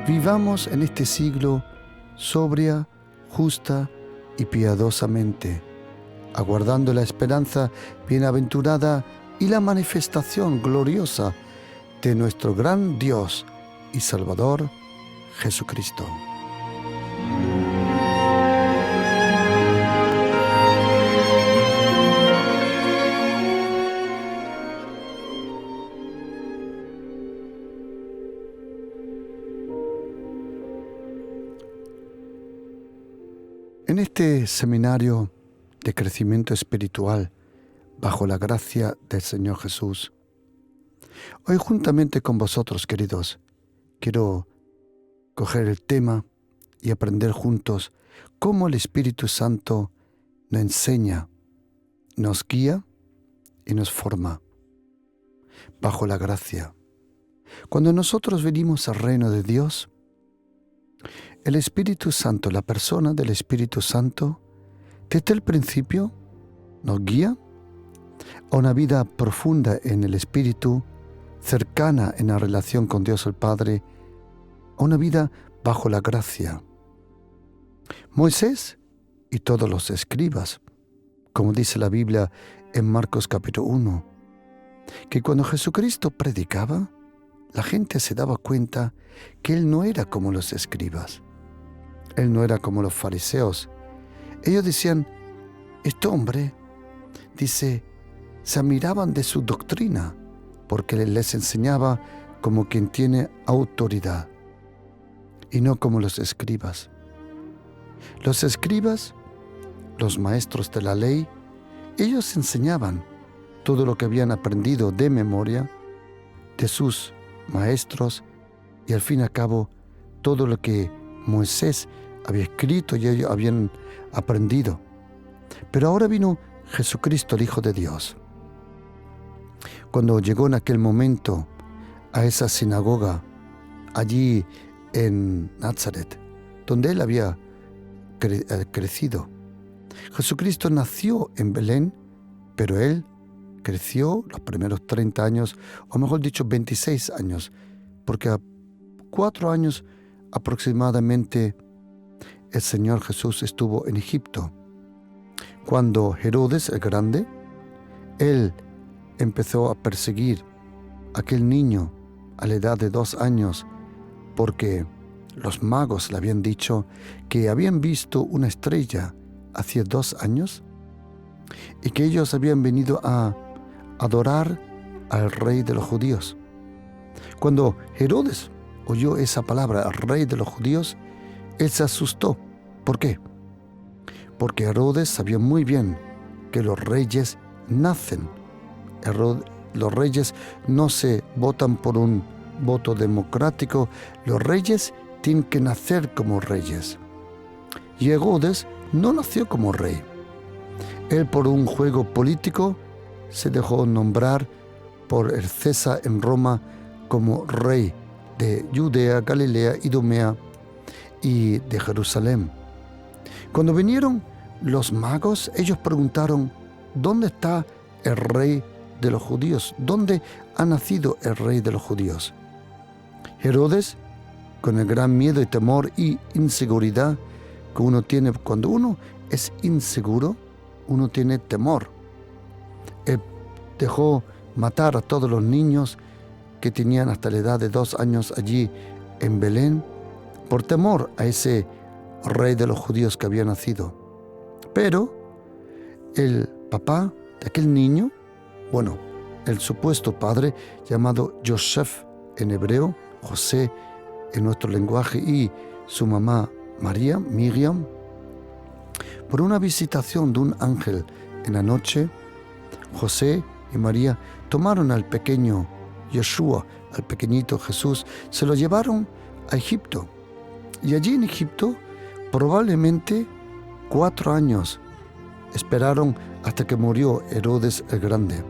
Vivamos en este siglo sobria, justa y piadosamente, aguardando la esperanza bienaventurada y la manifestación gloriosa de nuestro gran Dios y Salvador, Jesucristo. En este seminario de crecimiento espiritual bajo la gracia del Señor Jesús, hoy juntamente con vosotros, queridos, quiero coger el tema y aprender juntos cómo el Espíritu Santo nos enseña, nos guía y nos forma bajo la gracia. Cuando nosotros venimos al reino de Dios, el Espíritu Santo, la persona del Espíritu Santo, desde el principio nos guía a una vida profunda en el Espíritu, cercana en la relación con Dios el Padre, a una vida bajo la gracia. Moisés y todos los escribas, como dice la Biblia en Marcos capítulo 1, que cuando Jesucristo predicaba, la gente se daba cuenta que Él no era como los escribas. Él no era como los fariseos. Ellos decían, este hombre, dice, se admiraban de su doctrina, porque Él les enseñaba como quien tiene autoridad, y no como los escribas. Los escribas, los maestros de la ley, ellos enseñaban todo lo que habían aprendido de memoria de sus maestros, y al fin y al cabo todo lo que Moisés había escrito y ellos habían aprendido. Pero ahora vino Jesucristo, el Hijo de Dios. Cuando llegó en aquel momento a esa sinagoga allí en Nazaret, donde él había crecido. Jesucristo nació en Belén, pero él creció los primeros 30 años, o mejor dicho 26 años, porque a 4 años aproximadamente el Señor Jesús estuvo en Egipto. Cuando Herodes el Grande, él empezó a perseguir a aquel niño a la edad de 2 años, porque los magos le habían dicho que habían visto una estrella hace 2 años y que ellos habían venido a adorar al rey de los judíos. Cuando Herodes oyó esa palabra, el rey de los judíos, él se asustó. ¿Por qué? Porque Herodes sabía muy bien que los reyes nacen. Los reyes no se votan por un voto democrático. Los reyes tienen que nacer como reyes. Y Herodes no nació como rey. Él, por un juego político, se dejó nombrar por el César en Roma como rey de Judea, Galilea, Idumea y de Jerusalén. Cuando vinieron los magos, ellos preguntaron, ¿dónde está el rey de los judíos? ¿Dónde ha nacido el rey de los judíos? Herodes, con el gran miedo y temor y inseguridad que uno tiene cuando uno es inseguro, uno tiene temor. Él dejó matar a todos los niños que tenían hasta la edad de 2 años allí en Belén, por temor a ese rey de los judíos que había nacido. Pero el papá de aquel niño, bueno, el supuesto padre, llamado Yosef en hebreo, José en nuestro lenguaje, y su mamá María, Miriam, por una visitación de un ángel en la noche, José y María tomaron al pequeño Yeshua, al pequeñito Jesús, se lo llevaron a Egipto. Y allí en Egipto, probablemente 4 años, esperaron hasta que murió Herodes el Grande.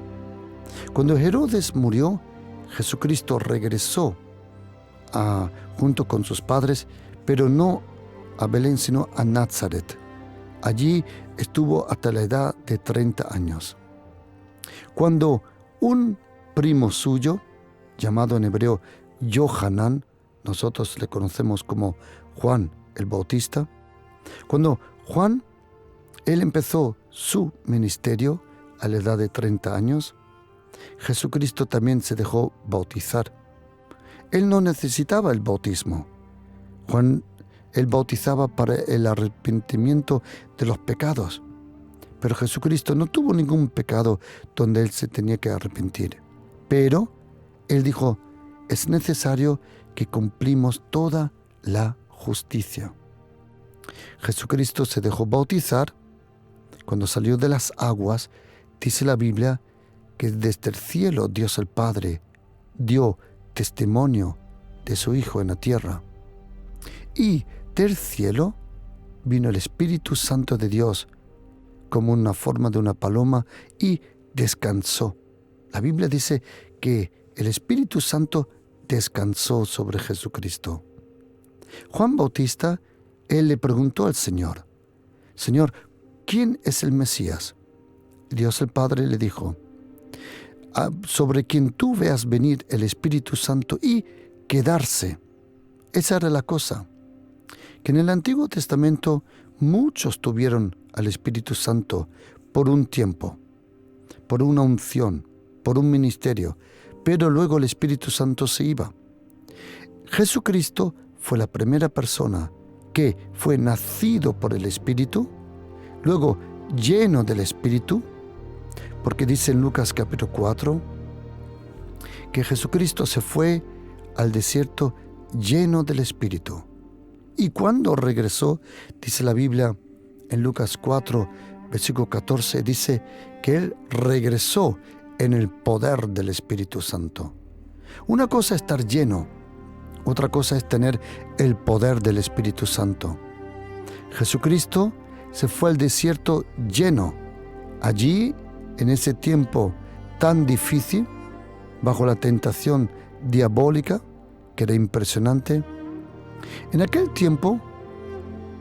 Cuando Herodes murió, Jesucristo regresó junto con sus padres, pero no a Belén, sino a Nazaret. Allí estuvo hasta la edad de 30 años. Cuando un primo suyo, llamado en hebreo Yohanan, nosotros le conocemos como Juan el Bautista. Cuando Juan, él empezó su ministerio a la edad de 30 años, Jesucristo también se dejó bautizar. Él no necesitaba el bautismo. Juan, él bautizaba para el arrepentimiento de los pecados. Pero Jesucristo no tuvo ningún pecado donde él se tenía que arrepentir. Pero él dijo, es necesario que cumplimos toda la justicia. Jesucristo se dejó bautizar. Cuando salió de las aguas, dice la Biblia que desde el cielo Dios el Padre dio testimonio de su Hijo en la tierra. Y del cielo vino el Espíritu Santo de Dios como una forma de una paloma y descansó. La Biblia dice que el Espíritu Santo descansó sobre Jesucristo. Juan Bautista, él le preguntó al Señor, Señor, ¿quién es el Mesías? Dios el Padre le dijo, sobre quien tú veas venir el Espíritu Santo y quedarse. Esa era la cosa, que en el Antiguo Testamento muchos tuvieron al Espíritu Santo por un tiempo, por una unción, por un ministerio, pero luego el Espíritu Santo se iba. Jesucristo fue la primera persona que fue nacido por el Espíritu, luego lleno del Espíritu, porque dice en Lucas capítulo 4 que Jesucristo se fue al desierto lleno del Espíritu. Y cuando regresó, dice la Biblia en Lucas 4, versículo 14, dice que Él regresó en el poder del Espíritu Santo. Una cosa es estar lleno, otra cosa es tener el poder del Espíritu Santo. Jesucristo se fue al desierto lleno. Allí, en ese tiempo tan difícil, bajo la tentación diabólica, que era impresionante, en aquel tiempo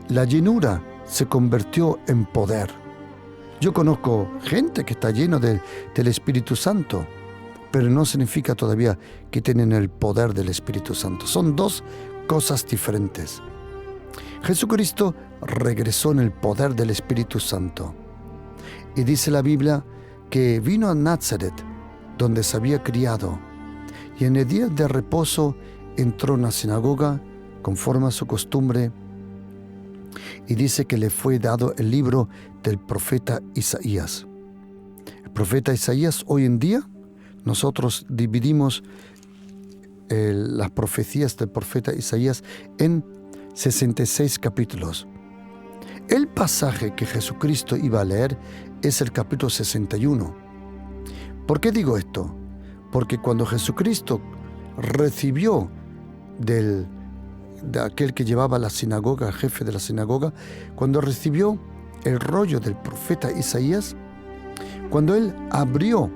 la llenura se convirtió en poder. Yo conozco gente que está lleno del Espíritu Santo, pero no significa todavía que tienen el poder del Espíritu Santo. Son dos cosas diferentes. Jesucristo regresó en el poder del Espíritu Santo. Y dice la Biblia que vino a Nazaret, donde se había criado, y en el día de reposo entró en la sinagoga, conforme a su costumbre, y dice que le fue dado el libro del profeta Isaías. El profeta Isaías, hoy en día, nosotros dividimos las profecías del profeta Isaías en 66 capítulos. El pasaje que Jesucristo iba a leer es el capítulo 61. ¿Por qué digo esto? Porque cuando Jesucristo recibió de aquel que llevaba la sinagoga, el jefe de la sinagoga, cuando recibió el rollo del profeta Isaías, cuando él abrió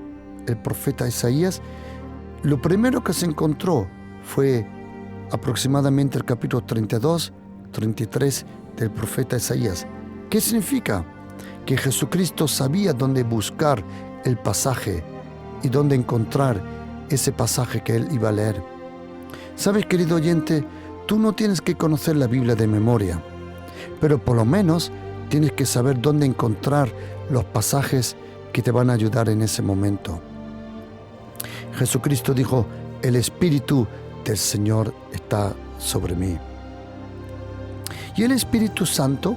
el profeta Isaías, lo primero que se encontró fue aproximadamente el capítulo 32, 33 del profeta Isaías. ¿Qué significa? Que Jesucristo sabía dónde buscar el pasaje y dónde encontrar ese pasaje que él iba a leer. ¿Sabes, querido oyente? Tú no tienes que conocer la Biblia de memoria, pero por lo menos tienes que saber dónde encontrar los pasajes que te van a ayudar en ese momento. Jesucristo dijo, el Espíritu del Señor está sobre mí. Y el Espíritu Santo,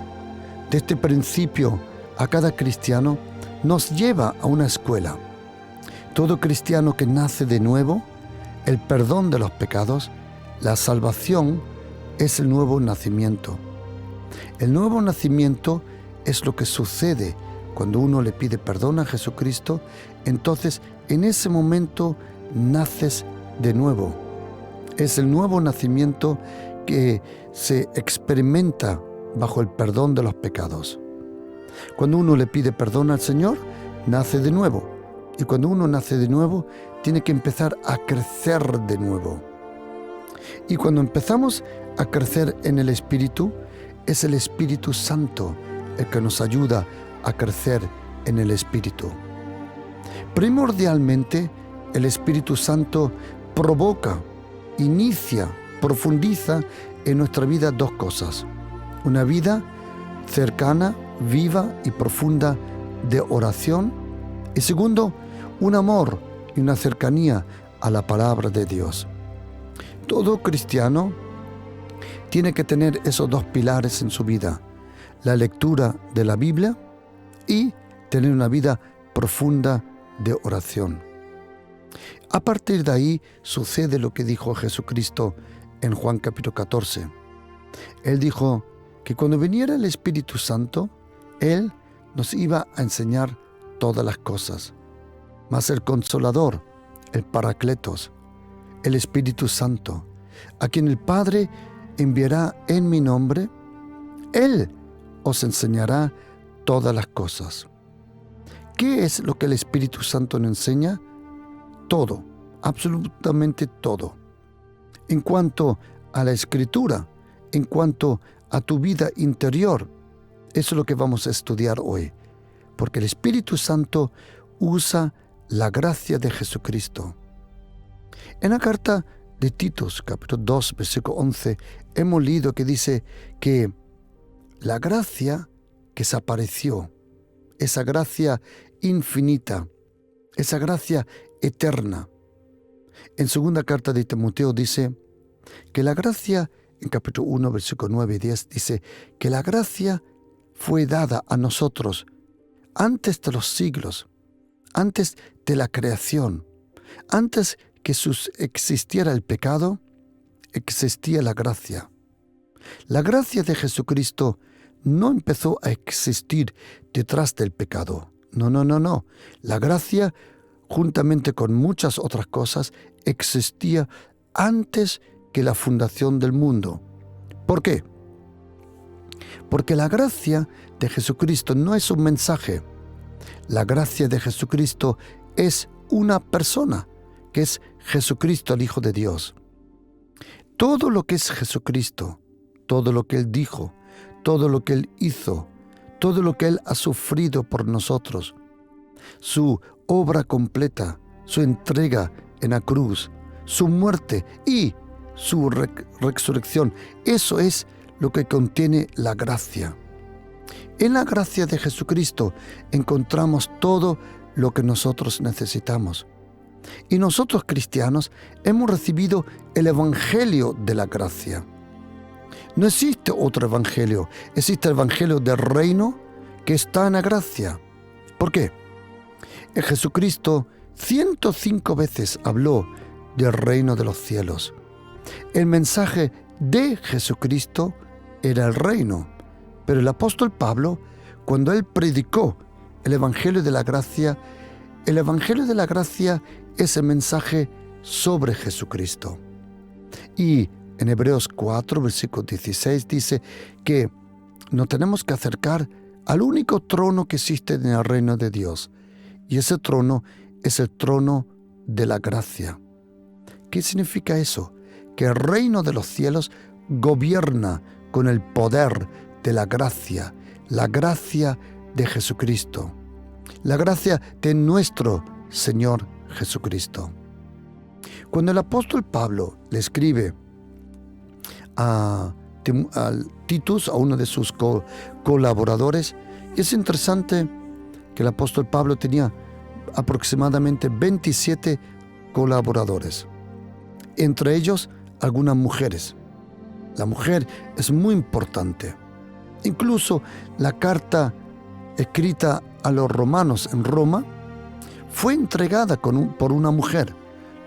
desde el principio a cada cristiano, nos lleva a una escuela. Todo cristiano que nace de nuevo, el perdón de los pecados, la salvación es el nuevo nacimiento. El nuevo nacimiento es lo que sucede cuando uno le pide perdón a Jesucristo. Entonces, en ese momento naces de nuevo. Es el nuevo nacimiento que se experimenta bajo el perdón de los pecados. Cuando uno le pide perdón al Señor, nace de nuevo. Y cuando uno nace de nuevo, tiene que empezar a crecer de nuevo. Y cuando empezamos a crecer en el Espíritu, es el Espíritu Santo el que nos ayuda a crecer en el Espíritu. Primordialmente, el Espíritu Santo provoca, inicia profundiza en nuestra vida dos cosas: una vida cercana, viva y profunda de oración, y segundo, un amor y una cercanía a la palabra de Dios. Todo cristiano tiene que tener esos dos pilares en su vida: la lectura de la Biblia y tener una vida profunda de oración. A partir de ahí sucede lo que dijo Jesucristo en Juan capítulo 14. Él dijo que cuando viniera el Espíritu Santo, Él nos iba a enseñar todas las cosas. Mas el Consolador, el Paracletos, el Espíritu Santo, a quien el Padre enviará en mi nombre, Él os enseñará todas las cosas. ¿Qué es lo que el Espíritu Santo nos enseña? Todo, absolutamente todo. En cuanto a la Escritura, en cuanto a tu vida interior, eso es lo que vamos a estudiar hoy, porque el Espíritu Santo usa la gracia de Jesucristo. En la carta de Tito, capítulo 2, versículo 11, hemos leído que dice que la gracia que se apareció, esa gracia infinita, esa gracia eterna. En segunda carta de Timoteo dice que la gracia, en capítulo 1, versículo 9 y 10, dice que la gracia fue dada a nosotros antes de los siglos, antes de la creación, antes que existiera el pecado, existía la gracia. La gracia de Jesucristo no empezó a existir detrás del pecado. No. La gracia, juntamente con muchas otras cosas, existía antes que la fundación del mundo. ¿Por qué? Porque la gracia de Jesucristo no es un mensaje. La gracia de Jesucristo es una persona, que es Jesucristo, el Hijo de Dios. Todo lo que es Jesucristo, todo lo que Él dijo, todo lo que Él hizo, todo lo que Él ha sufrido por nosotros, su obra completa, su entrega en la cruz, su muerte y su resurrección, eso es lo que contiene la gracia. En la gracia de Jesucristo encontramos todo lo que nosotros necesitamos. Y nosotros cristianos hemos recibido el Evangelio de la gracia. No existe otro evangelio, existe el evangelio del reino que está en la gracia. ¿Por qué? En Jesucristo 105 veces habló del reino de los cielos. El mensaje de Jesucristo era el reino, pero el apóstol Pablo, cuando él predicó el evangelio de la gracia es el mensaje sobre Jesucristo. Y en Hebreos 4, versículo 16 dice que nos tenemos que acercar al único trono que existe en el reino de Dios. Y ese trono es el trono de la gracia. ¿Qué significa eso? Que el reino de los cielos gobierna con el poder de la gracia de Jesucristo, la gracia de nuestro Señor Jesucristo. Cuando el apóstol Pablo le escribe a Titus, a uno de sus colaboradores, es interesante que el apóstol Pablo tenía aproximadamente 27 colaboradores, entre ellos algunas mujeres. La mujer es muy importante. Incluso la carta escrita a los romanos en Roma fue entregada por una mujer.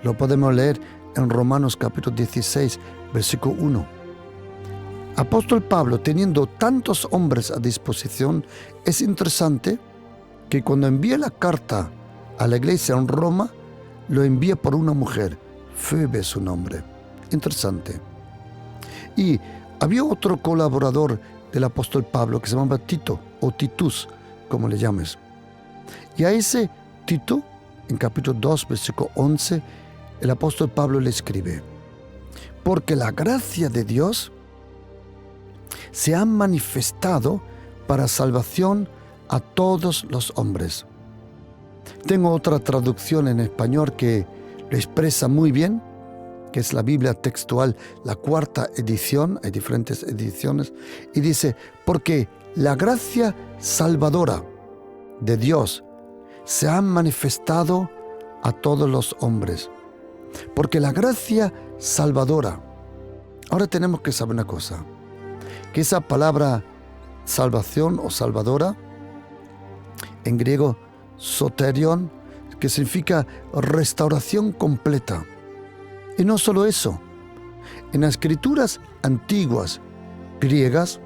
Lo podemos leer en Romanos capítulo 16, versículo 1. Apóstol Pablo, teniendo tantos hombres a disposición, es interesante que cuando envía la carta a la iglesia en Roma, lo envía por una mujer, Febe es su nombre. Interesante. Y había otro colaborador del apóstol Pablo que se llamaba Tito, o Titus, como le llames. Y a ese Tito, en capítulo 2, versículo 11, el apóstol Pablo le escribe: porque la gracia de Dios se ha manifestado para salvación a todos los hombres. Tengo otra traducción en español que lo expresa muy bien que es la Biblia textual, la cuarta edición, hay diferentes ediciones, y dice, porque la gracia salvadora de Dios se ha manifestado a todos los hombres. Porque la gracia salvadora. Ahora tenemos que saber una cosa, que esa palabra salvación o salvadora, en griego soterion, que significa restauración completa. Y no solo eso, en las escrituras antiguas griegas,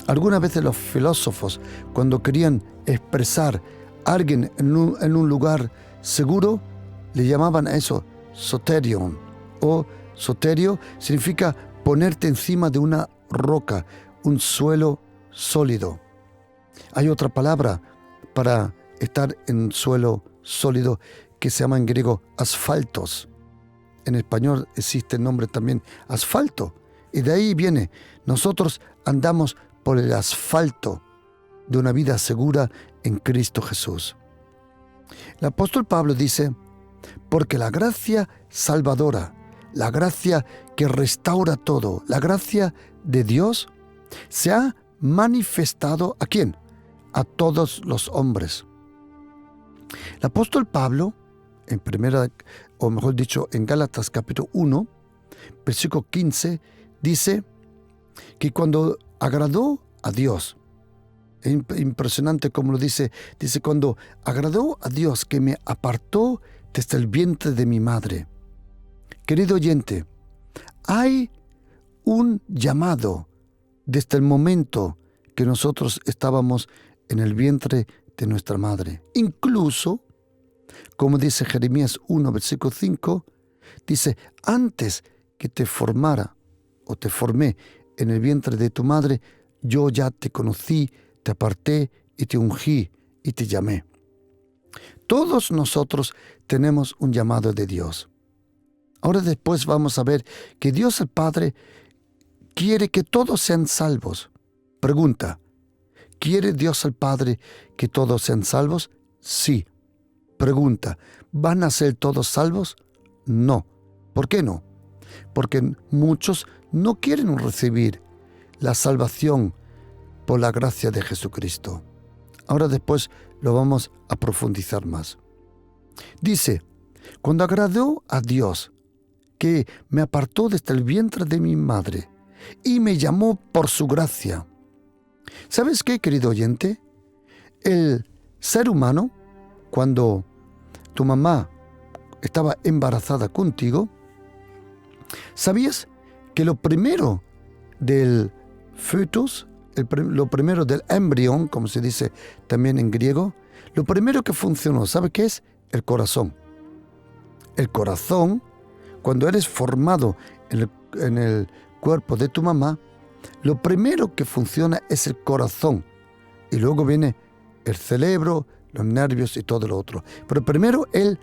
algunas veces los filósofos, cuando querían expresar a alguien en un lugar seguro, le llamaban a eso soterion, o soterio significa ponerte encima de una roca, un suelo sólido. Hay otra palabra para estar en suelo sólido que se llama en griego asfaltos. En español existe el nombre también asfalto. Y de ahí viene, nosotros andamos por el asfalto de una vida segura en Cristo Jesús. El apóstol Pablo dice, porque la gracia salvadora, la gracia que restaura todo, la gracia de Dios, se ha manifestado ¿a quién? A todos los hombres. El apóstol Pablo, en primera, o mejor dicho, en Gálatas capítulo 1, versículo 15, dice que cuando agradó a Dios, es impresionante como lo dice, cuando agradó a Dios que me apartó desde el vientre de mi madre. Querido oyente, hay un llamado desde el momento que nosotros estábamos en el vientre de nuestra madre. Incluso, como dice Jeremías 1, versículo 5, dice, antes que te formara o te formé en el vientre de tu madre, yo ya te conocí, te aparté y te ungí y te llamé. Todos nosotros tenemos un llamado de Dios. Ahora después vamos a ver que Dios el Padre quiere que todos sean salvos. Pregunta, ¿quiere Dios el Padre que todos sean salvos? Sí. Pregunta, ¿van a ser todos salvos? No. ¿Por qué no? Porque muchos no quieren recibir la salvación por la gracia de Jesucristo. Ahora después lo vamos a profundizar más. Dice, cuando agradó a Dios, que me apartó desde el vientre de mi madre y me llamó por su gracia. ¿Sabes qué, querido oyente? El ser humano, cuando tu mamá estaba embarazada contigo, ¿sabías que lo primero del fetus, lo primero del embrión, como se dice también en griego, lo primero que funcionó, ¿sabe qué es? El corazón. El corazón, cuando eres formado en el cuerpo de tu mamá, lo primero que funciona es el corazón. Y luego viene el cerebro, los nervios y todo lo otro. Pero primero el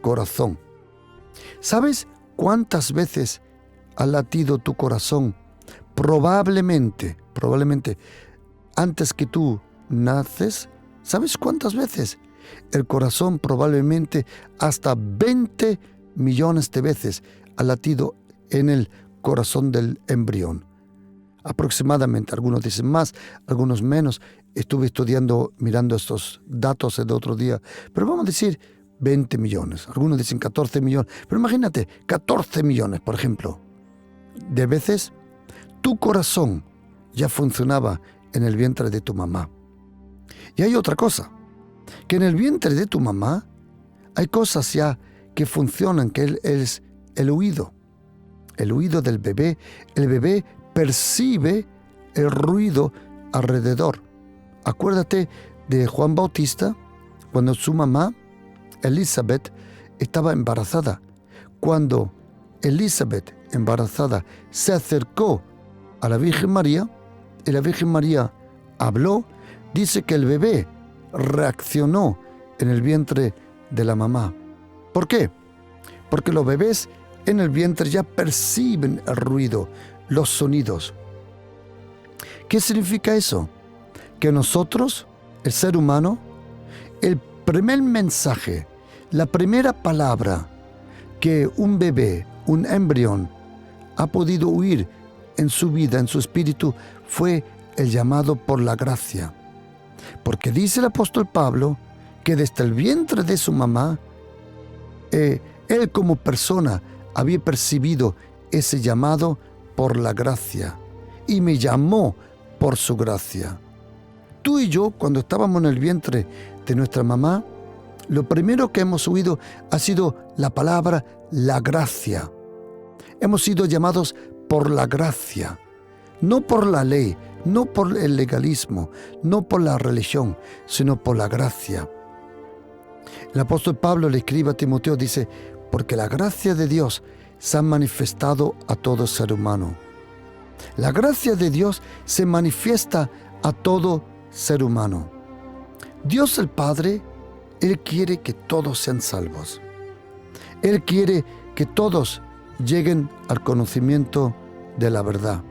corazón. ¿Sabes cuántas veces ha latido tu corazón? Probablemente, antes que tú naces, ¿sabes cuántas veces? El corazón probablemente hasta 20 millones de veces ha latido en el corazón del embrión. Aproximadamente, algunos dicen más, algunos menos. Estuve estudiando, mirando estos datos el otro día, pero vamos a decir 20 millones. Algunos dicen 14 millones, pero imagínate, 14 millones, por ejemplo, de veces tu corazón ya funcionaba en el vientre de tu mamá. Y hay otra cosa, que en el vientre de tu mamá hay cosas ya que funcionan, que es el oído del bebé. El bebé percibe el ruido alrededor. Acuérdate de Juan Bautista, cuando su mamá, Elizabeth, estaba embarazada. Cuando Elizabeth, embarazada, se acercó a la Virgen María, y la Virgen María habló, dice que el bebé reaccionó en el vientre de la mamá. ¿Por qué? Porque los bebés en el vientre ya perciben el ruido, los sonidos. ¿Qué significa eso? Que nosotros, el ser humano, el primer mensaje, la primera palabra que un bebé un embrión ha podido huir en su vida, en su espíritu, fue el llamado por la gracia. Porque dice el apóstol Pablo que desde el vientre de su mamá, él como persona había percibido ese llamado por la gracia y me llamó por su gracia. Tú y yo, cuando estábamos en el vientre de nuestra mamá, lo primero que hemos oído ha sido la palabra la gracia. Hemos sido llamados por la gracia, no por la ley, no por el legalismo, no por la religión, sino por la gracia. El apóstol Pablo le escribe a Timoteo, dice, porque la gracia de Dios se ha manifestado a todo ser humano. La gracia de Dios se manifiesta a todo ser humano. Dios el Padre, Él quiere que todos sean salvos. Él quiere que todos lleguen al conocimiento de la verdad.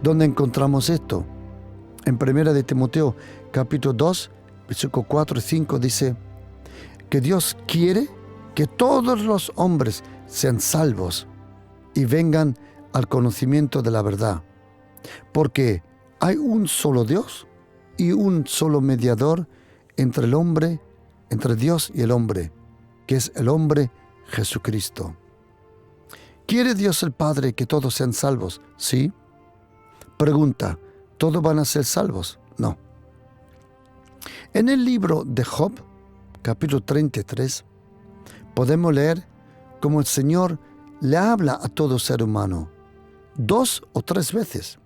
¿Dónde encontramos esto? En 1 de Timoteo, capítulo 2, versículos 4 y 5, dice que Dios quiere que todos los hombres sean salvos y vengan al conocimiento de la verdad. Porque hay un solo Dios y un solo mediador entre el hombre, entre Dios y el hombre, que es el hombre Jesucristo. ¿Quiere Dios el Padre que todos sean salvos? Sí. Pregunta, ¿todos van a ser salvos? No. En el libro de Job, capítulo 33, podemos leer cómo el Señor le habla a todo ser humano 2 o 3 veces.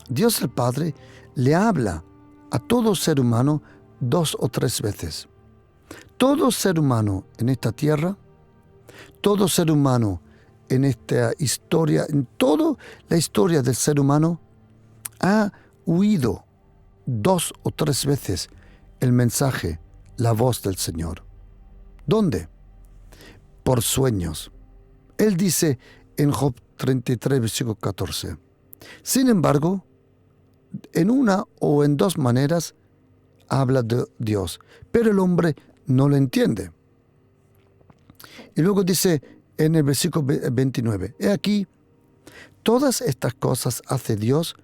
Dios el Padre le habla a todo ser humano 2 o 3 veces. Todo ser humano en esta tierra, todo ser humano en esta historia, en toda la historia del ser humano, ha oído 2 o 3 veces el mensaje, la voz del Señor. ¿Dónde? Por sueños. Él dice en Job 33, versículo 14. Sin embargo, en una o en 2 maneras habla de Dios, pero el hombre no lo entiende. Y luego dice en el versículo 29, he aquí, todas estas cosas hace Dios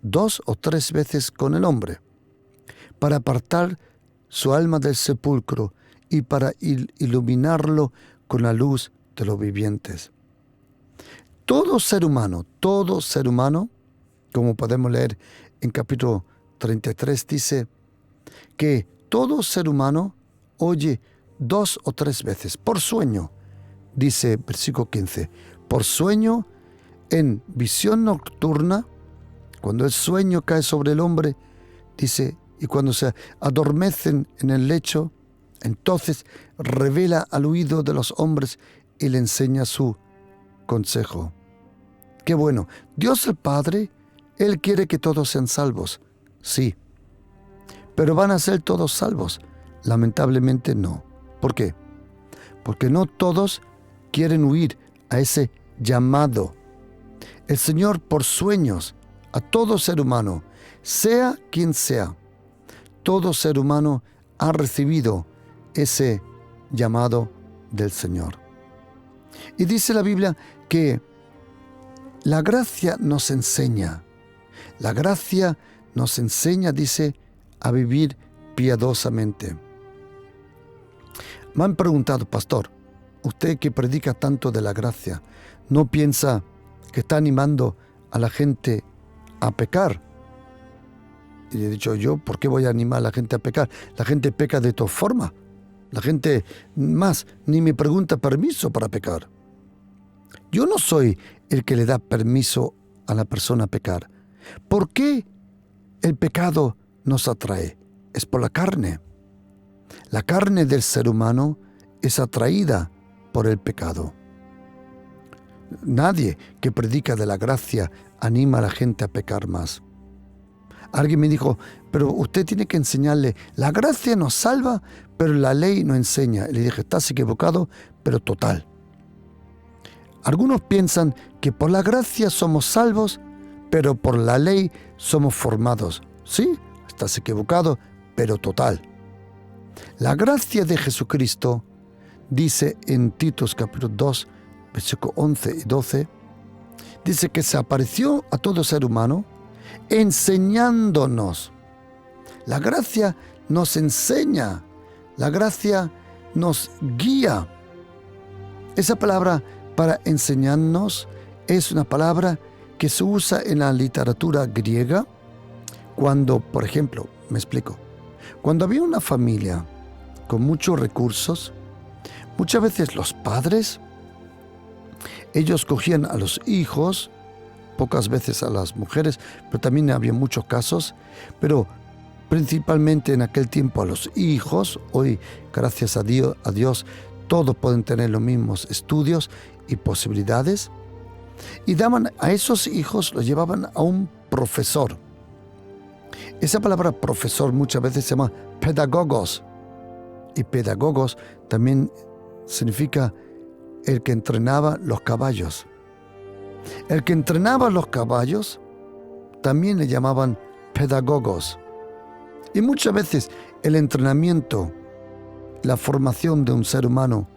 2 o 3 veces con el hombre, para apartar su alma del sepulcro y para iluminarlo con la luz de los vivientes. Todo ser humano, como podemos leer en capítulo 33, dice que todo ser humano oye 2 o 3 veces, por sueño, dice versículo 15, por sueño, en visión nocturna, cuando el sueño cae sobre el hombre, dice, y cuando se adormecen en el lecho, entonces revela al oído de los hombres y le enseña su consejo. Qué bueno, Dios el Padre, Él quiere que todos sean salvos, sí, pero ¿van a ser todos salvos? Lamentablemente no. ¿Por qué? Porque no todos quieren huir a ese llamado. El Señor, por sueños, a todo ser humano, sea quien sea, todo ser humano ha recibido ese llamado del Señor. Y dice la Biblia que la gracia nos enseña. La gracia nos enseña, dice, a vivir piadosamente. Me han preguntado, pastor, usted que predica tanto de la gracia, ¿no piensa que está animando a la gente a pecar? Y le he dicho yo, ¿por qué voy a animar a la gente a pecar? La gente peca de todas formas. La gente más ni me pregunta permiso para pecar. Yo no soy el que le da permiso a la persona a pecar. ¿Por qué el pecado nos atrae? Es por la carne. La carne del ser humano es atraída por el pecado. Nadie que predica de la gracia anima a la gente a pecar más. Alguien me dijo, pero usted tiene que enseñarle, la gracia nos salva, pero la ley no enseña. Y le dije, estás equivocado, pero total. Algunos piensan que por la gracia somos salvos, pero por la ley somos formados. Sí, estás equivocado, pero total. La gracia de Jesucristo, dice en Titos capítulo 2, versículos 11 y 12, dice que se apareció a todo ser humano enseñándonos. La gracia nos enseña, la gracia nos guía. Esa palabra para enseñarnos es una palabra que se usa en la literatura griega cuando, por ejemplo, me explico, cuando había una familia con muchos recursos, muchas veces los padres, ellos cogían a los hijos, pocas veces a las mujeres, pero también había muchos casos, pero principalmente en aquel tiempo a los hijos. Hoy, gracias a Dios, todos pueden tener los mismos estudios y posibilidades, y daban a esos hijos, los llevaban a un profesor. Esa palabra profesor muchas veces se llama pedagogos, y pedagogos también significa el que entrenaba los caballos. El que entrenaba los caballos también le llamaban pedagogos. Y muchas veces el entrenamiento, la formación de un ser humano,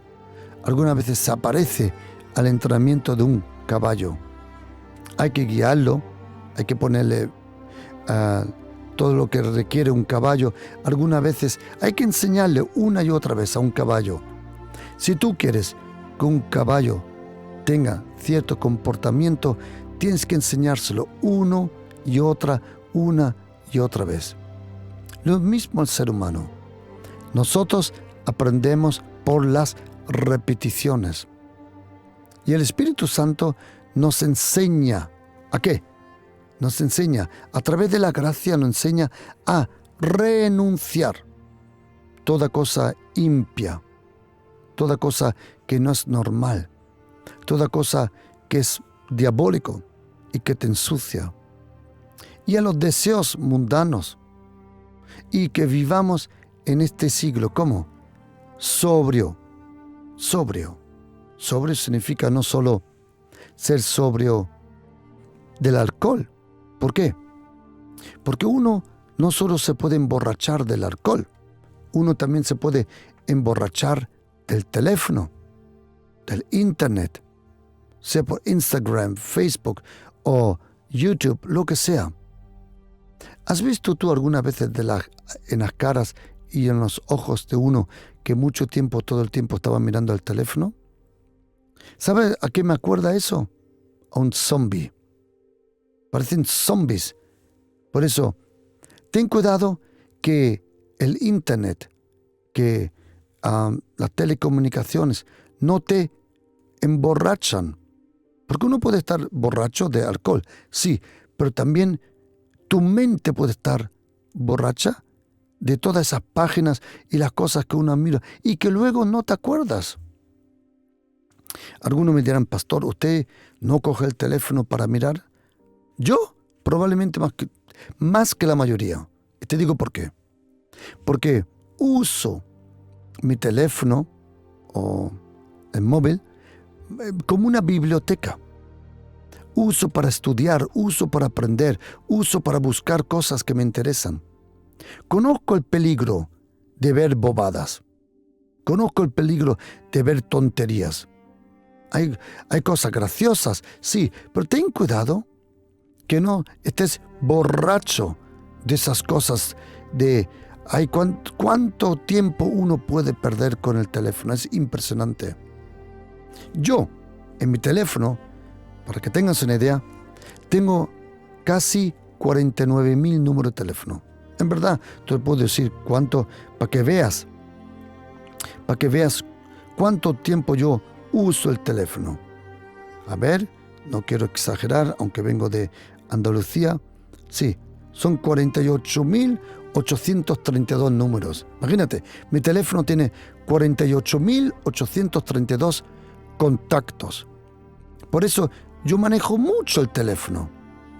algunas veces se parece al entrenamiento de un caballo. Hay que guiarlo, hay que ponerle todo lo que requiere un caballo. Algunas veces hay que enseñarle una y otra vez a un caballo. Si tú quieres que un caballo tenga cierto comportamiento, tienes que enseñárselo una y otra vez. Lo mismo el ser humano. Nosotros aprendemos por las repeticiones. Y el Espíritu Santo nos enseña. ¿A qué? Nos enseña, a través de la gracia nos enseña a renunciar toda cosa impía, toda cosa que no es normal, toda cosa que es diabólico y que te ensucia, y a los deseos mundanos, y que vivamos en este siglo como sobrio. Sobrio significa no solo ser sobrio del alcohol. ¿Por qué? Porque uno no solo se puede emborrachar del alcohol, uno también se puede emborrachar del teléfono, del internet, sea por Instagram, Facebook o YouTube, lo que sea. ¿Has visto tú algunas veces en las caras y en los ojos de uno que mucho tiempo, todo el tiempo estaba mirando el teléfono? ¿Sabes a qué me acuerda eso? A un zombie. Parecen zombies. Por eso, ten cuidado que el internet, que las telecomunicaciones no te emborrachan. Porque uno puede estar borracho de alcohol, sí, pero también tu mente puede estar borracha de todas esas páginas y las cosas que uno mira y que luego no te acuerdas. Algunos me dirán, pastor, ¿usted no coge el teléfono para mirar? Yo, probablemente más que la mayoría. Y te digo por qué. Porque uso mi teléfono o el móvil como una biblioteca. Uso para estudiar, uso para aprender, uso para buscar cosas que me interesan. Conozco el peligro de ver bobadas. Conozco el peligro de ver tonterías. Hay cosas graciosas, sí, pero ten cuidado que no estés borracho de esas cosas de cuánto tiempo uno puede perder con el teléfono. Es impresionante. Yo, en mi teléfono, para que tengas una idea, tengo casi 49,000 números de teléfono. En verdad, te puedo decir cuánto, para que veas cuánto tiempo yo uso el teléfono. A ver, no quiero exagerar, aunque vengo de Andalucía. Sí, son 48,832 números. Imagínate, mi teléfono tiene 48,832 contactos. Por eso yo manejo mucho el teléfono.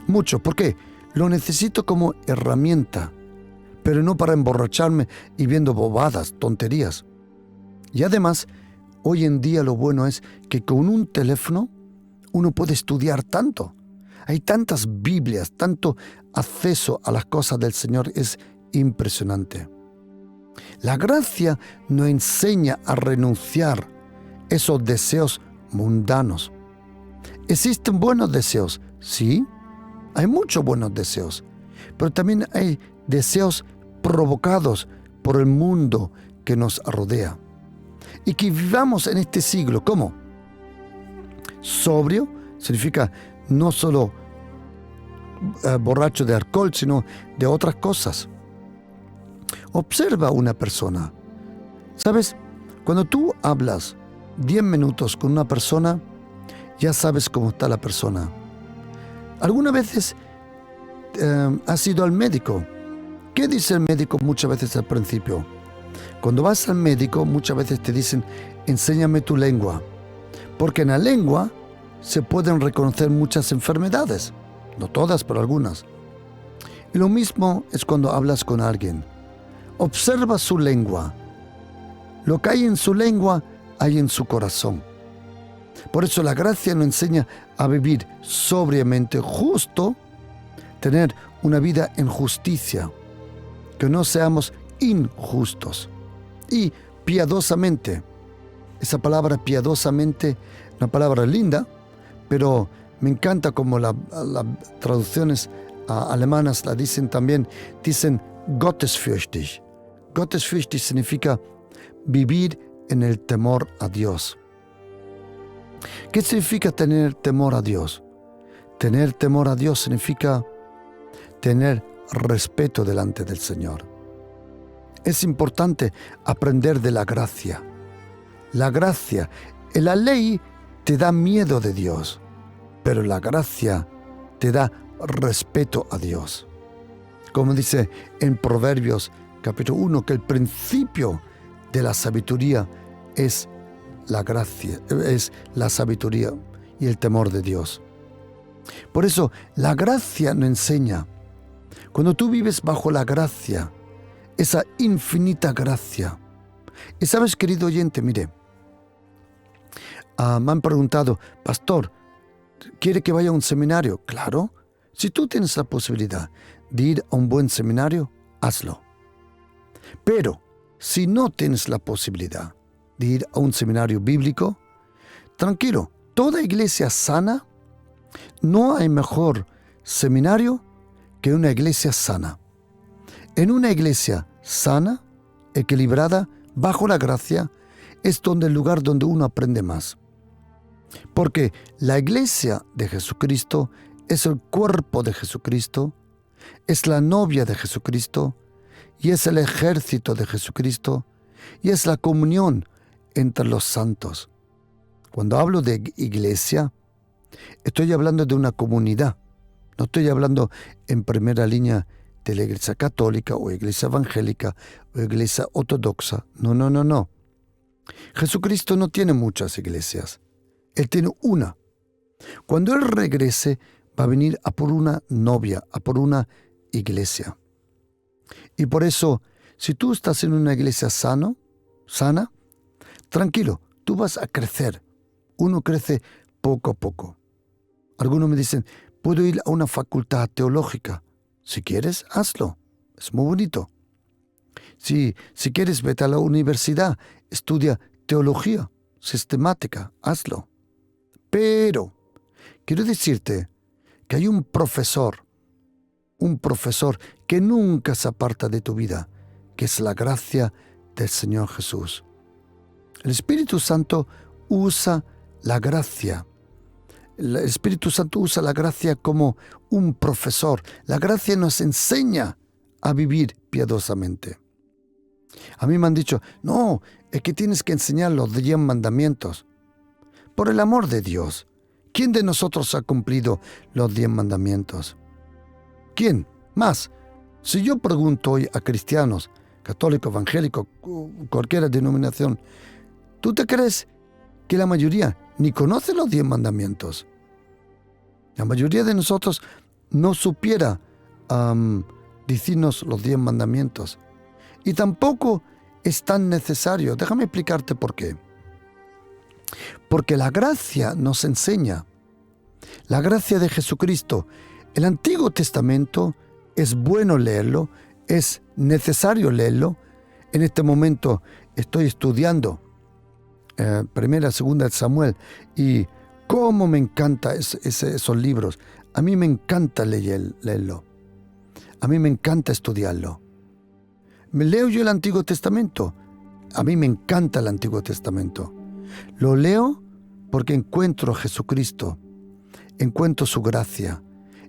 Mucho. ¿Por qué? Lo necesito como herramienta, pero no para emborracharme y viendo bobadas, tonterías. Y además, hoy en día lo bueno es que con un teléfono uno puede estudiar tanto. Hay tantas Biblias, tanto acceso a las cosas del Señor, es impresionante. La gracia nos enseña a renunciar esos deseos mundanos. ¿Existen buenos deseos? Sí, hay muchos buenos deseos, pero también hay deseos provocados por el mundo que nos rodea. Y que vivamos en este siglo, ¿cómo? Sobrio significa no solo borracho de alcohol, sino de otras cosas. Observa a una persona. ¿Sabes? Cuando tú hablas 10 minutos con una persona, ya sabes cómo está la persona. Algunas veces has ido al médico. ¿Qué dice el médico muchas veces al principio? Cuando vas al médico, muchas veces te dicen, enséñame tu lengua. Porque en la lengua se pueden reconocer muchas enfermedades. No todas, pero algunas. Y lo mismo es cuando hablas con alguien. Observa su lengua. Lo que hay en su lengua, hay en su corazón. Por eso la gracia nos enseña a vivir sobriamente, justo, tener una vida en justicia, que no seamos injustos. Y piadosamente, esa palabra piadosamente, una palabra linda, pero me encanta como las traducciones alemanas la dicen también, dicen gottesfürchtig. Gottesfürchtig significa vivir en el temor a Dios. ¿Qué significa tener temor a Dios? Tener temor a Dios significa tener respeto delante del Señor. Es importante aprender de la gracia. La gracia, la ley te da miedo de Dios, pero la gracia te da respeto a Dios. Como dice en Proverbios capítulo 1, que el principio de la sabiduría es la gracia, es la sabiduría y el temor de Dios. Por eso, la gracia nos enseña. Cuando tú vives bajo la gracia, esa infinita gracia. Y sabes, querido oyente, mire, me han preguntado, pastor, ¿quiere que vaya a un seminario? Claro, si tú tienes la posibilidad de ir a un buen seminario, hazlo. Pero, si no tienes la posibilidad de ir a un seminario bíblico, tranquilo, toda iglesia sana, no hay mejor seminario que una iglesia sana. En una iglesia sana, equilibrada, bajo la gracia, es donde el lugar donde uno aprende más. Porque la iglesia de Jesucristo es el cuerpo de Jesucristo, es la novia de Jesucristo, y es el ejército de Jesucristo, y es la comunión entre los santos. Cuando hablo de iglesia, estoy hablando de una comunidad. No estoy hablando en primera línea de la iglesia católica o iglesia evangélica o iglesia ortodoxa. No. Jesucristo no tiene muchas iglesias. Él tiene una. Cuando Él regrese, va a venir a por una novia, a por una iglesia. Y por eso, si tú estás en una iglesia sana, tranquilo, tú vas a crecer. Uno crece poco a poco. Algunos me dicen, ¿puedo ir a una facultad teológica? Si quieres, hazlo. Es muy bonito. Si quieres, vete a la universidad, estudia teología sistemática, hazlo. Pero quiero decirte que hay un profesor que nunca se aparta de tu vida, que es la gracia del Señor Jesús. El Espíritu Santo usa la gracia. El Espíritu Santo usa la gracia como un profesor. La gracia nos enseña a vivir piadosamente. A mí me han dicho, no, es que tienes que enseñar los 10 mandamientos. Por el amor de Dios, ¿quién de nosotros ha cumplido los 10 mandamientos? ¿Quién? Más, si yo pregunto hoy a cristianos, católicos, evangélicos, cualquier denominación, ¿tú te crees que la mayoría ni conoce los 10 mandamientos? La mayoría de nosotros no supiera decirnos los 10 mandamientos. Y tampoco es tan necesario. Déjame explicarte por qué. Porque la gracia nos enseña. La gracia de Jesucristo. El Antiguo Testamento es bueno leerlo, es necesario leerlo. En este momento estoy estudiando Primera, Segunda de Samuel, y cómo me encanta esos libros. A mí me encanta leerlo. A mí me encanta estudiarlo. ¿Me leo yo el Antiguo Testamento? A mí me encanta el Antiguo Testamento. Lo leo porque encuentro a Jesucristo, encuentro su gracia,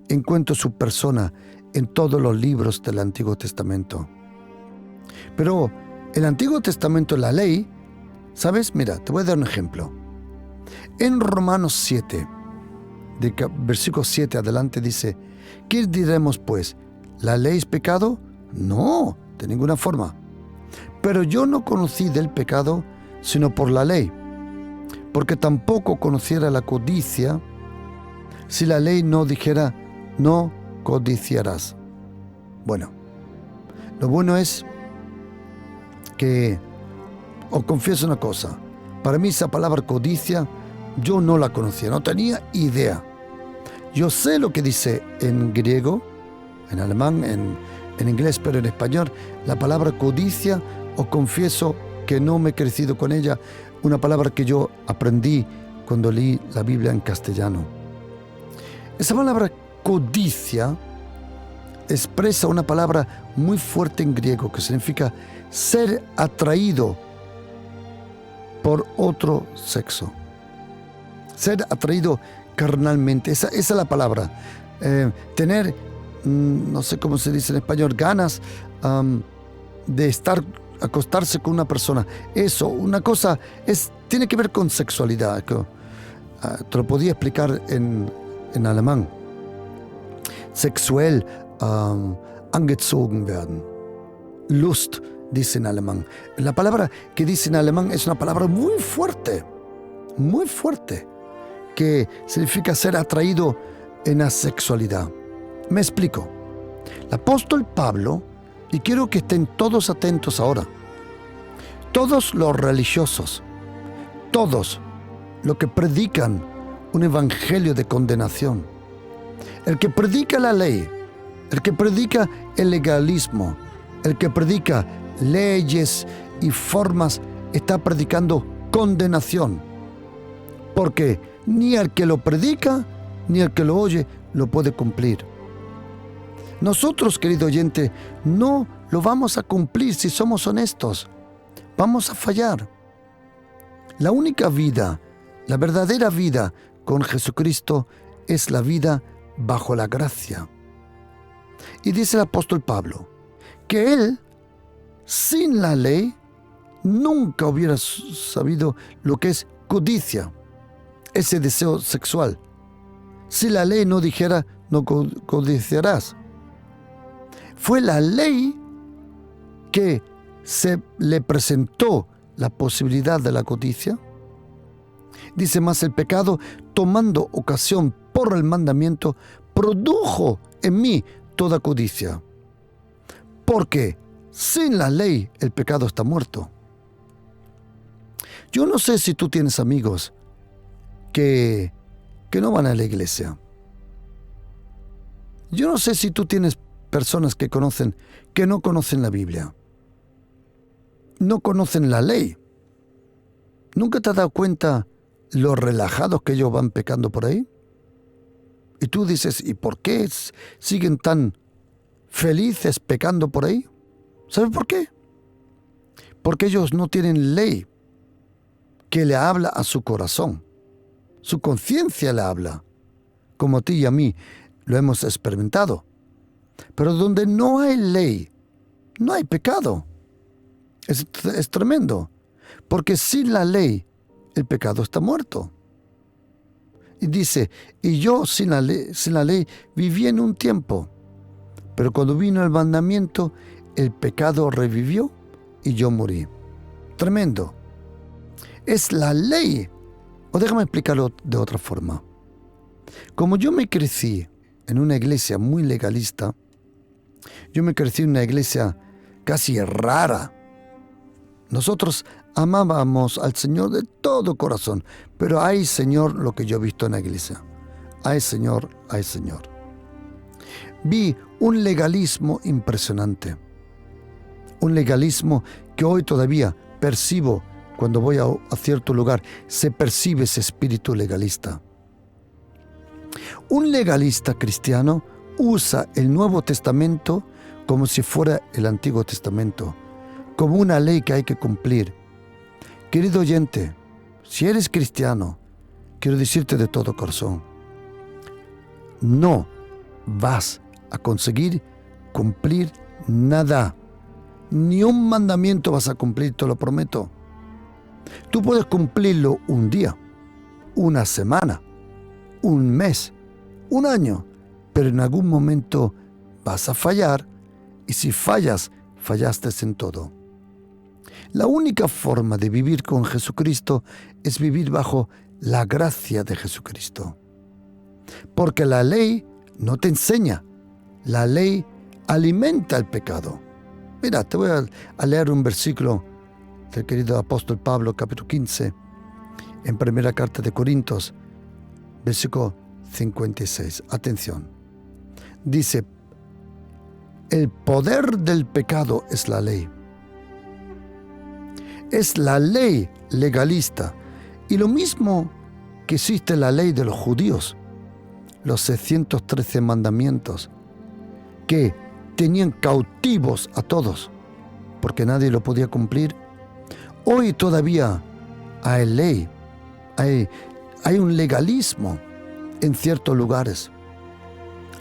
encuentro su persona en todos los libros del Antiguo Testamento. Pero el Antiguo Testamento, la ley, ¿sabes? Mira, te voy a dar un ejemplo. En Romanos 7, versículo 7 adelante dice, ¿qué diremos pues? ¿La ley es pecado? No, de ninguna forma. Pero yo no conocí del pecado, sino por la ley, porque tampoco conociera la codicia si la ley no dijera, no codiciarás. Bueno, lo bueno es que os confieso una cosa. Para mí esa palabra codicia yo no la conocía, no tenía idea. Yo sé lo que dice en griego, en alemán, en inglés, pero en español, la palabra codicia, os confieso que no me he crecido con ella, una palabra que yo aprendí cuando leí la Biblia en castellano. Esa palabra codicia expresa una palabra muy fuerte en griego que significa ser atraído por otro sexo. Ser atraído carnalmente, esa es la palabra. Tener, no sé cómo se dice en español, ganas de acostarse con una persona. Eso, una cosa, tiene que ver con sexualidad. Te lo podía explicar en alemán. Sexuell angezogen werden. Lust, dice en alemán. La palabra que dice en alemán es una palabra muy fuerte, que significa ser atraído en la sexualidad. Me explico. El apóstol Pablo, y quiero que estén todos atentos ahora, todos los religiosos, todos los que predican un evangelio de condenación, el que predica la ley, el que predica el legalismo, el que predica leyes y formas, está predicando condenación, porque ni el que lo predica ni el que lo oye lo puede cumplir. Nosotros, querido oyente, no lo vamos a cumplir si somos honestos. Vamos a fallar. La única vida, la verdadera vida con Jesucristo es la vida bajo la gracia. Y dice el apóstol Pablo que él, sin la ley, nunca hubiera sabido lo que es codicia, ese deseo sexual. Si la ley no dijera, no codiciarás. Fue la ley que se le presentó la posibilidad de la codicia. Dice más, el pecado, tomando ocasión por el mandamiento, produjo en mí toda codicia. Porque sin la ley el pecado está muerto. Yo no sé si tú tienes amigos que no van a la iglesia. Yo no sé si tú tienes personas que no conocen la Biblia. No conocen la ley. ¿Nunca te has dado cuenta los relajados que ellos van pecando por ahí? Y tú dices, ¿y por qué siguen tan felices pecando por ahí? ¿Sabes por qué? Porque ellos no tienen ley que le habla a su corazón. Su conciencia le habla, como a ti y a mí lo hemos experimentado. Pero donde no hay ley, no hay pecado. Es tremendo, porque sin la ley el pecado está muerto. Y dice, y yo sin la ley viví en un tiempo, pero cuando vino el mandamiento, el pecado revivió y yo morí. Tremendo. Es la ley. O déjame explicarlo de otra forma. Como yo me crecí en una iglesia muy legalista, yo me crecí en una iglesia casi rara. Nosotros amábamos al Señor de todo corazón, pero ay, Señor, lo que yo he visto en la iglesia. Ay, Señor, ay, Señor. Vi un legalismo impresionante. Un legalismo que hoy todavía percibo cuando voy a cierto lugar, se percibe ese espíritu legalista. Un legalista cristiano usa el Nuevo Testamento como si fuera el Antiguo Testamento, como una ley que hay que cumplir. Querido oyente, si eres cristiano, quiero decirte de todo corazón, no vas a conseguir cumplir nada. Ni un mandamiento vas a cumplir, te lo prometo. Tú puedes cumplirlo un día, una semana, un mes, un año, pero en algún momento vas a fallar, y si fallas, fallaste en todo. La única forma de vivir con Jesucristo es vivir bajo la gracia de Jesucristo. Porque la ley no te enseña, la ley alimenta el pecado. Mira, te voy a leer un versículo del querido apóstol Pablo, capítulo 15, en primera carta de Corintios, versículo 56. Atención. Dice, el poder del pecado es la ley. Es la ley legalista. Y lo mismo que existe la ley de los judíos, los 613 mandamientos, que tenían cautivos a todos, porque nadie lo podía cumplir. Hoy todavía hay ley, hay un legalismo en ciertos lugares.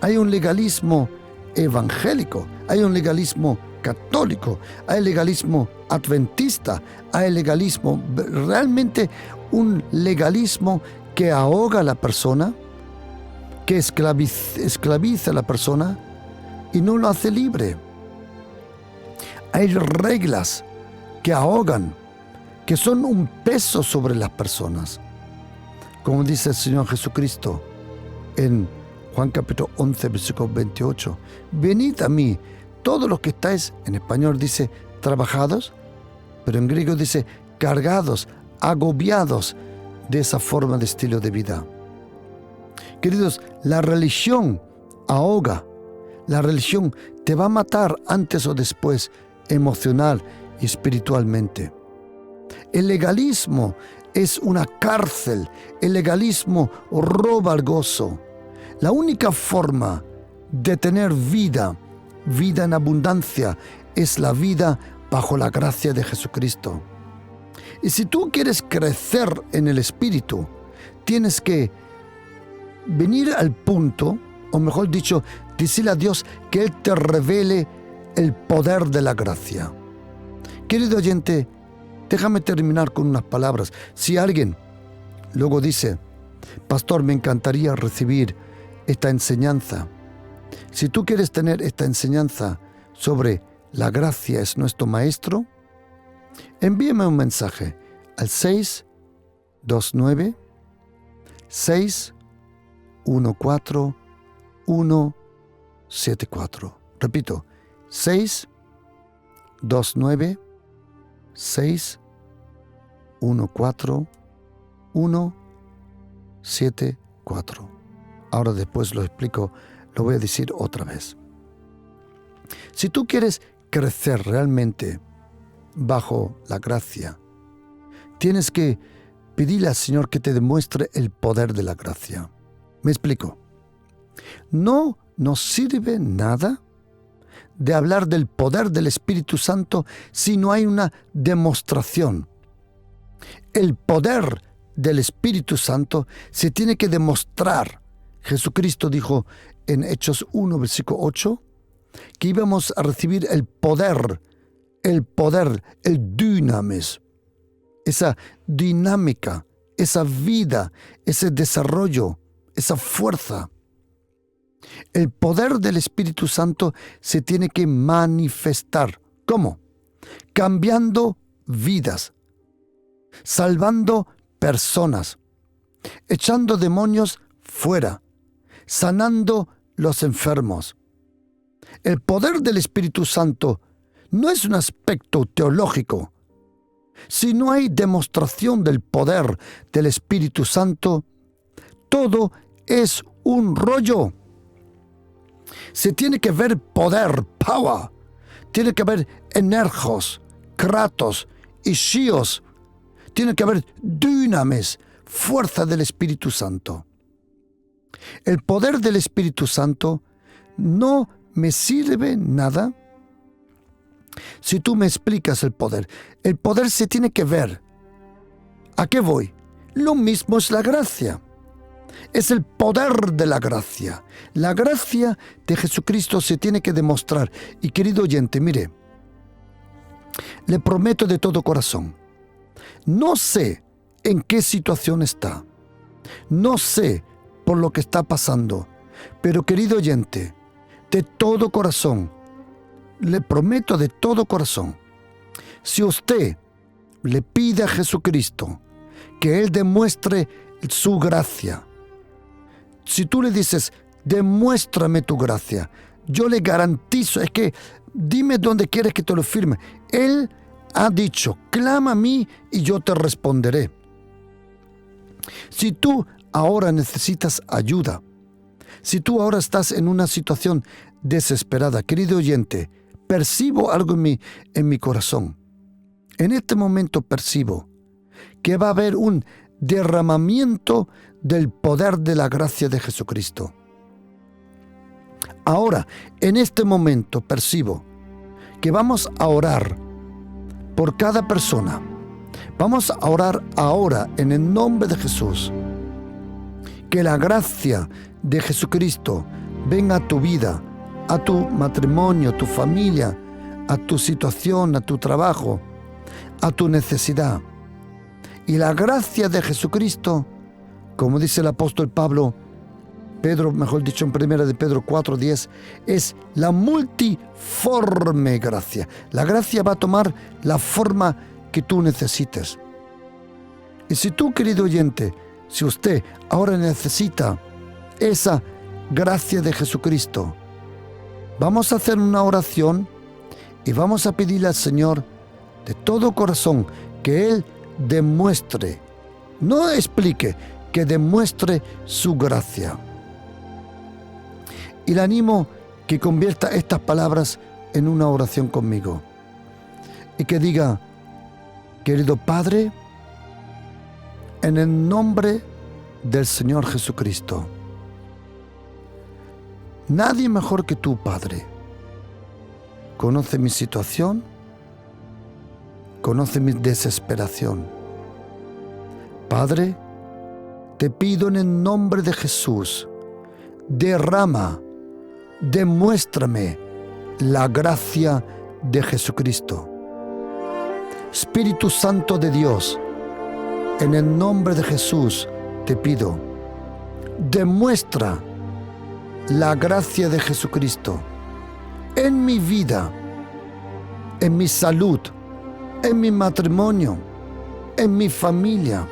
Hay un legalismo evangélico, hay un legalismo católico, hay legalismo adventista, hay legalismo, realmente un legalismo que ahoga a la persona, que esclaviza a la persona y no lo hace libre. Hay reglas que ahogan, que son un peso sobre las personas. Como dice el Señor Jesucristo en Juan capítulo 11, versículo 28. Venid a mí, todos los que estáis, en español dice trabajados, pero en griego dice cargados, agobiados de esa forma de estilo de vida. Queridos, la religión ahoga. La religión te va a matar antes o después, emocional y espiritualmente. El legalismo es una cárcel. El legalismo roba el gozo. La única forma de tener vida en abundancia, es la vida bajo la gracia de Jesucristo. Y si tú quieres crecer en el Espíritu, tienes que venir al punto, o mejor dicho, decirle a Dios que Él te revele el poder de la gracia. Querido oyente, déjame terminar con unas palabras. Si alguien luego dice, pastor, me encantaría recibir esta enseñanza. Si tú quieres tener esta enseñanza sobre la gracia es nuestro maestro, envíame un mensaje al 629 614 174. Repito, 629 614 174. Ahora después lo explico, lo voy a decir otra vez. Si tú quieres crecer realmente bajo la gracia, tienes que pedirle al Señor que te demuestre el poder de la gracia. Me explico. No nos sirve nada de hablar del poder del Espíritu Santo si no hay una demostración. El poder del Espíritu Santo se tiene que demostrar. Jesucristo dijo en Hechos 1, versículo 8, que íbamos a recibir el poder, el dunamis, esa dinámica, esa vida, ese desarrollo, esa fuerza. El poder del Espíritu Santo se tiene que manifestar. ¿Cómo? Cambiando vidas, salvando personas, echando demonios fuera, sanando los enfermos. El poder del Espíritu Santo no es un aspecto teológico. Si no hay demostración del poder del Espíritu Santo, todo es un rollo. Se tiene que ver poder, power. Tiene que haber energos, kratos, ishios. Tiene que haber dunamis, fuerza del Espíritu Santo. El poder del Espíritu Santo no me sirve nada si tú me explicas el poder. El poder se tiene que ver. ¿A qué voy? Lo mismo es la gracia. Es el poder de la gracia. La gracia de Jesucristo se tiene que demostrar. Y querido oyente, mire, le prometo de todo corazón, no sé en qué situación está, no sé por lo que está pasando, pero querido oyente, de todo corazón, le prometo de todo corazón, si usted le pide a Jesucristo que Él demuestre su gracia, si tú le dices, demuéstrame tu gracia, yo le garantizo, es que dime dónde quieres que te lo firme. Él ha dicho, clama a mí y yo te responderé. Si tú ahora necesitas ayuda, si tú ahora estás en una situación desesperada, querido oyente, percibo algo en mi corazón. En este momento percibo que va a haber un derramamiento del poder de la gracia de Jesucristo. Ahora, en este momento percibo que vamos a orar por cada persona. Vamos a orar ahora en el nombre de Jesús. Que la gracia de Jesucristo venga a tu vida, a tu matrimonio, a tu familia, a tu situación, a tu trabajo, a tu necesidad. Y la gracia de Jesucristo, como dice el apóstol Pedro, mejor dicho en 1 de Pedro 4:10, es la multiforme gracia. La gracia va a tomar la forma que tú necesites. Y si tú, querido oyente, si usted ahora necesita esa gracia de Jesucristo, vamos a hacer una oración y vamos a pedirle al Señor de todo corazón que Él demuestre, no explique, que demuestre su gracia. Y le animo que convierta estas palabras en una oración conmigo. Y que diga, querido Padre, en el nombre del Señor Jesucristo, nadie mejor que tú, Padre, conoce mi situación, conoce mi desesperación. Padre, te pido en el nombre de Jesús, demuéstrame la gracia de Jesucristo. Espíritu Santo de Dios, en el nombre de Jesús te pido, demuestra la gracia de Jesucristo en mi vida, en mi salud, en mi matrimonio, en mi familia,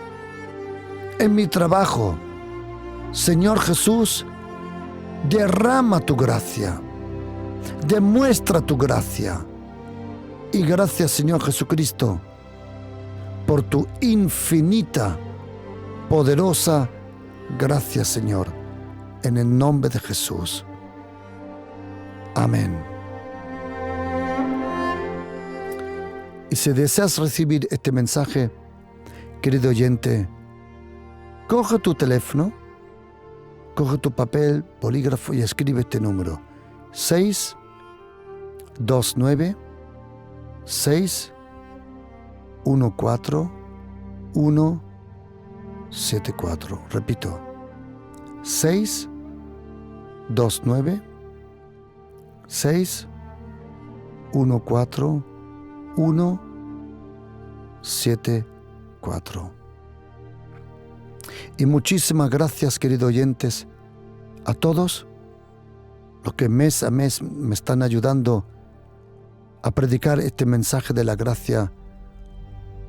en mi trabajo. Señor Jesús, derrama tu gracia, demuestra tu gracia. Y gracias, Señor Jesucristo, por tu infinita, poderosa gracia, Señor, en el nombre de Jesús. Amén. Y si deseas recibir este mensaje, querido oyente, coge tu teléfono, coge tu papel, bolígrafo y escribe este número: 629 614 174. Repito, 629 614 174. Y muchísimas gracias, queridos oyentes, a todos los que mes a mes me están ayudando a predicar este mensaje de la gracia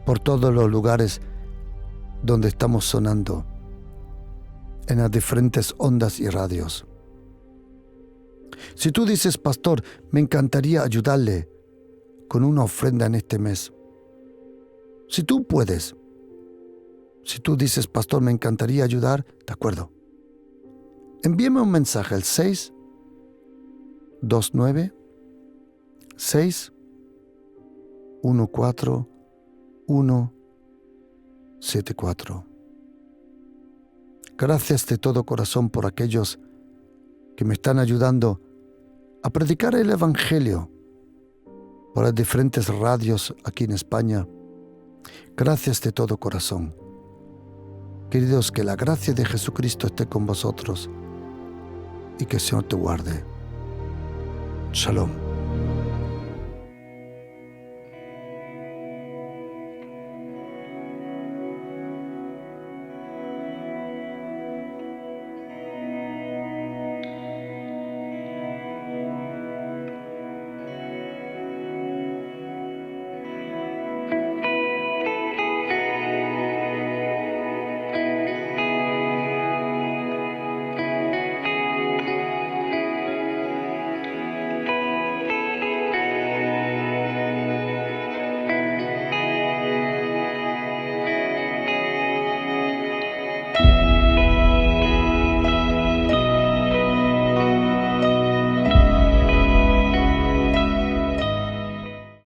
por todos los lugares donde estamos sonando, en las diferentes ondas y radios. Si tú dices, pastor, me encantaría ayudarle con una ofrenda en este mes. Si tú puedes, si tú dices, pastor, me encantaría ayudar, de acuerdo. Envíeme un mensaje al 629 614 174. 74. Gracias de todo corazón por aquellos que me están ayudando a predicar el Evangelio por las diferentes radios aquí en España. Gracias de todo corazón. Queridos, que la gracia de Jesucristo esté con vosotros y que el Señor te guarde. Shalom.